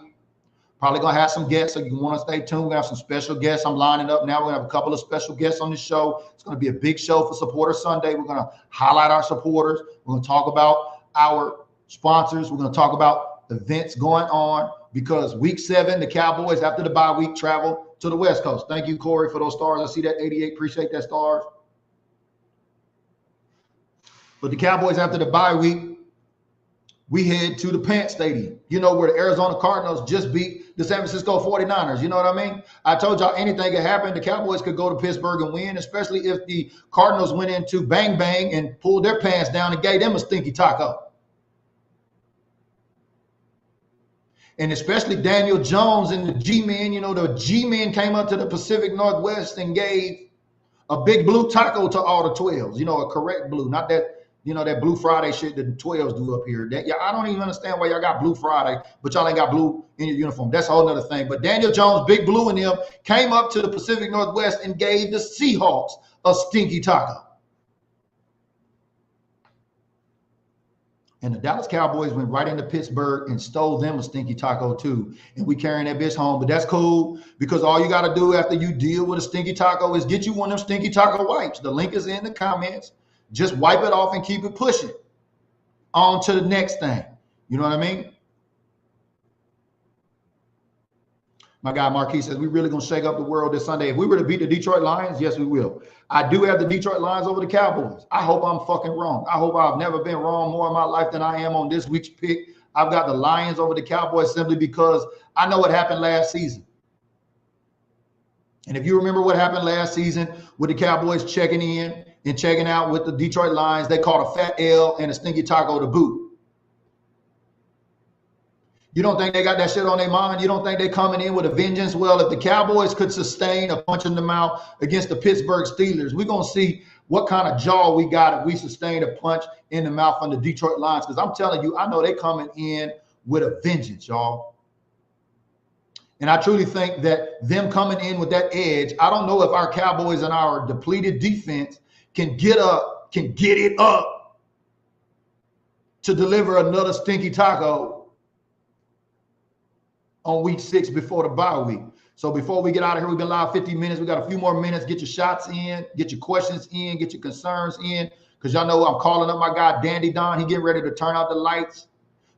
Probably going to have some guests, so you want to stay tuned. We're going to have some special guests. I'm lining up now. We're going to have a couple of special guests on the show. It's going to be a big show for Supporter Sunday. We're going to highlight our supporters. We're going to talk about our sponsors. We're going to talk about events going on, because week 7, the Cowboys, after the bye week, travel to the West Coast. Thank you, Corey, for those stars. I see that 88. Appreciate that, stars. But the Cowboys, after the bye week, we head to the Pant Stadium, you know, where the Arizona Cardinals just beat the San Francisco 49ers. You know what I mean? I told y'all anything could happen. The Cowboys could go to Pittsburgh and win, especially if the Cardinals went into Bang Bang and pulled their pants down and gave them a stinky taco. And especially Daniel Jones and the G-Men, you know, the G-Men came up to the Pacific Northwest and gave a big blue taco to all the 12s, you know, a correct blue, not that you know, that Blue Friday shit that the 12s do up here. That, yeah, I don't even understand why y'all got Blue Friday, but y'all ain't got blue in your uniform. That's a whole other thing. But Daniel Jones, Big Blue and them came up to the Pacific Northwest and gave the Seahawks a stinky taco. And the Dallas Cowboys went right into Pittsburgh and stole them a stinky taco too. And we carrying that bitch home. But that's cool because all you got to do after you deal with a stinky taco is get you one of them stinky taco wipes. The link is in the comments. Just wipe it off and keep it pushing. On to the next thing. You know what I mean? My guy Marquis says, we really going to shake up the world this Sunday. If we were to beat the Detroit Lions, yes, we will. I do have the Detroit Lions over the Cowboys. I hope I'm fucking wrong. I hope I've never been wrong more in my life than I am on this week's pick. I've got the Lions over the Cowboys simply because I know what happened last season. And if you remember what happened last season with the Cowboys checking in and checking out with the Detroit Lions, they caught a fat L and a stinky taco to boot. You don't think they got that shit on their mind? You don't think they coming in with a vengeance? Well, if the Cowboys could sustain a punch in the mouth against the Pittsburgh Steelers, we're going to see what kind of jaw we got if we sustain a punch in the mouth on the Detroit Lions. Because I'm telling you, I know they coming in with a vengeance, y'all. And I truly think that them coming in with that edge, I don't know if our Cowboys and our depleted defense can get it up to deliver another stinky taco on week 6 before the bye week. So before we get out of here, we've been live 50 minutes. We got a few more minutes. Get your shots in, get your questions in, get your concerns in. Because y'all know I'm calling up my guy, Dandy Don. He getting ready to turn out the lights.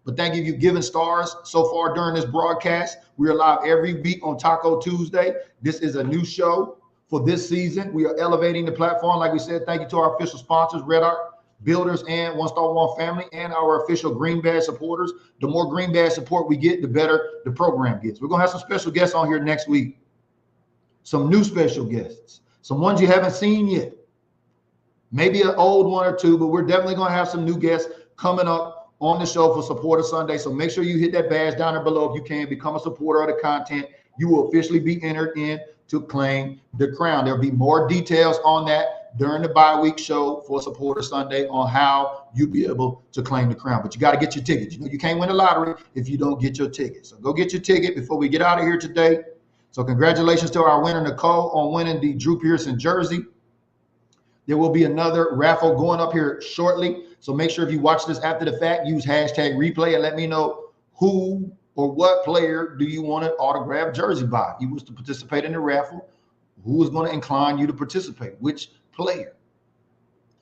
But thank you if you've given stars so far during this broadcast. We are live every week on Taco Tuesday. This is a new show for this season. We are elevating the platform. Like we said, thank you to our official sponsors, Red Art Builders and One Star One Family, and our official Green Badge supporters. The more Green Badge support we get, the better the program gets. We're going to have some special guests on here next week. Some new special guests. Some ones you haven't seen yet. Maybe an old one or two, but we're definitely going to have some new guests coming up on the show for Supporter Sunday. So make sure you hit that badge down there below if you can. Become a supporter of the content. You will officially be entered in to claim the crown. There'll be more details on that during the bye week show for Supporter Sunday on how you'll be able to claim the crown. But you got to get your tickets. You know, you can't win the lottery if you don't get your ticket. So go get your ticket before we get out of here today. So congratulations to our winner, Nicole, on winning the Drew Pearson jersey. There will be another raffle going up here shortly. So make sure if you watch this after the fact, use hashtag replay and let me know who or what player do you want an autographed jersey by. If you was to participate in the raffle, who is going to incline you to participate? Which player?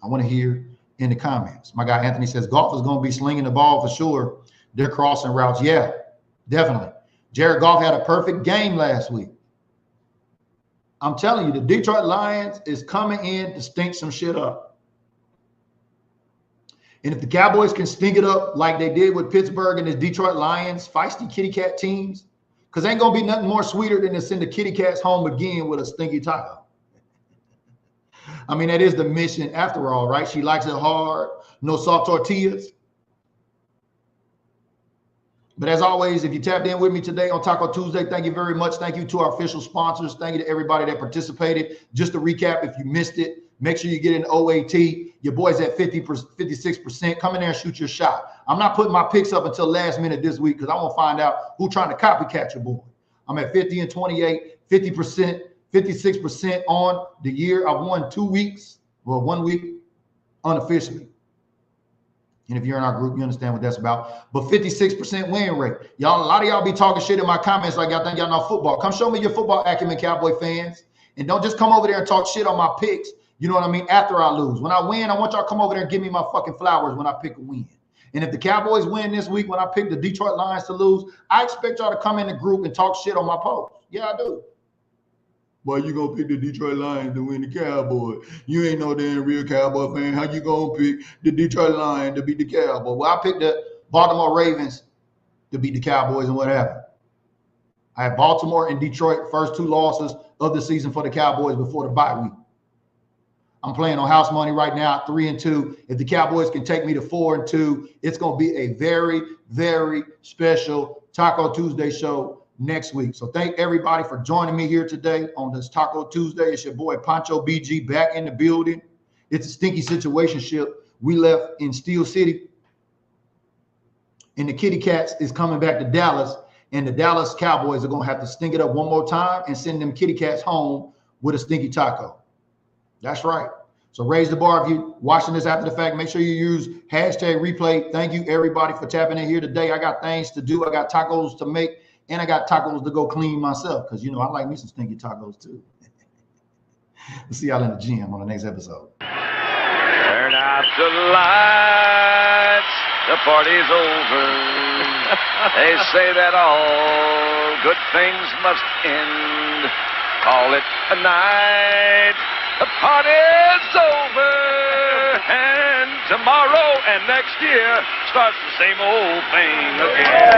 I want to hear in the comments. My guy Anthony says Goff is going to be slinging the ball for sure. They're crossing routes. Yeah, definitely. Jared Goff had a perfect game last week. I'm telling you, the Detroit Lions is coming in to stink some shit up. And if the Cowboys can stink it up like they did with Pittsburgh and the Detroit Lions, feisty kitty cat teams, because ain't going to be nothing more sweeter than to send the kitty cats home again with a stinky taco. I mean, that is the mission after all, right? She likes it hard, no soft tortillas. But as always, if you tapped in with me today on Taco Tuesday, thank you very much. Thank you to our official sponsors. Thank you to everybody that participated. Just to recap, if you missed it, make sure you get an OAT. Your boy's at 56%. Come in there and shoot your shot. I'm not putting my picks up until last minute this week because I want to find out who's trying to copycat your boy. I'm at 50 and 28, 50%. 56% on the year. I've won 2 weeks, well, 1 week unofficially. And if you're in our group, you understand what that's about. But 56% win rate. Y'all, a lot of y'all be talking shit in my comments like y'all think y'all know football. Come show me your football acumen, Cowboy fans. And don't just come over there and talk shit on my picks. You know what I mean? After I lose. When I win, I want y'all to come over there and give me my fucking flowers when I pick a win. And if the Cowboys win this week when I pick the Detroit Lions to lose, I expect y'all to come in the group and talk shit on my post. Yeah, I do. Boy, you gonna pick the Detroit Lions to win the Cowboys. You ain't no damn real Cowboy fan. How you gonna pick the Detroit Lions to beat the Cowboys? Well, I picked the Baltimore Ravens to beat the Cowboys, and what happened? I had Baltimore and Detroit, first 2 losses of the season for the Cowboys before the bye week. I'm playing on house money right now, 3-2. If the Cowboys can take me to 4-2, it's gonna be a very, very special Taco Tuesday show next week. So thank everybody for joining me here today on this Taco Tuesday. It's your boy Pancho BG back in the building. It's a stinky situationship We left in Steel City, and the Kitty Cats is coming back to Dallas, and the Dallas Cowboys are going to have to stink it up one more time and send them Kitty Cats home with a stinky taco. That's right. So raise the bar. If you're watching this after the fact, make sure you use #replay. Thank you, everybody, for tapping in here today. I got things to do. I got tacos to make, and I got tacos to go clean myself because, you know, I like me some stinky tacos, too. We'll see y'all in the gym on the next episode. Turn out the lights. The party's over. They say that all good things must end. Call it a night. The party's over, and tomorrow and next year starts the same old thing again.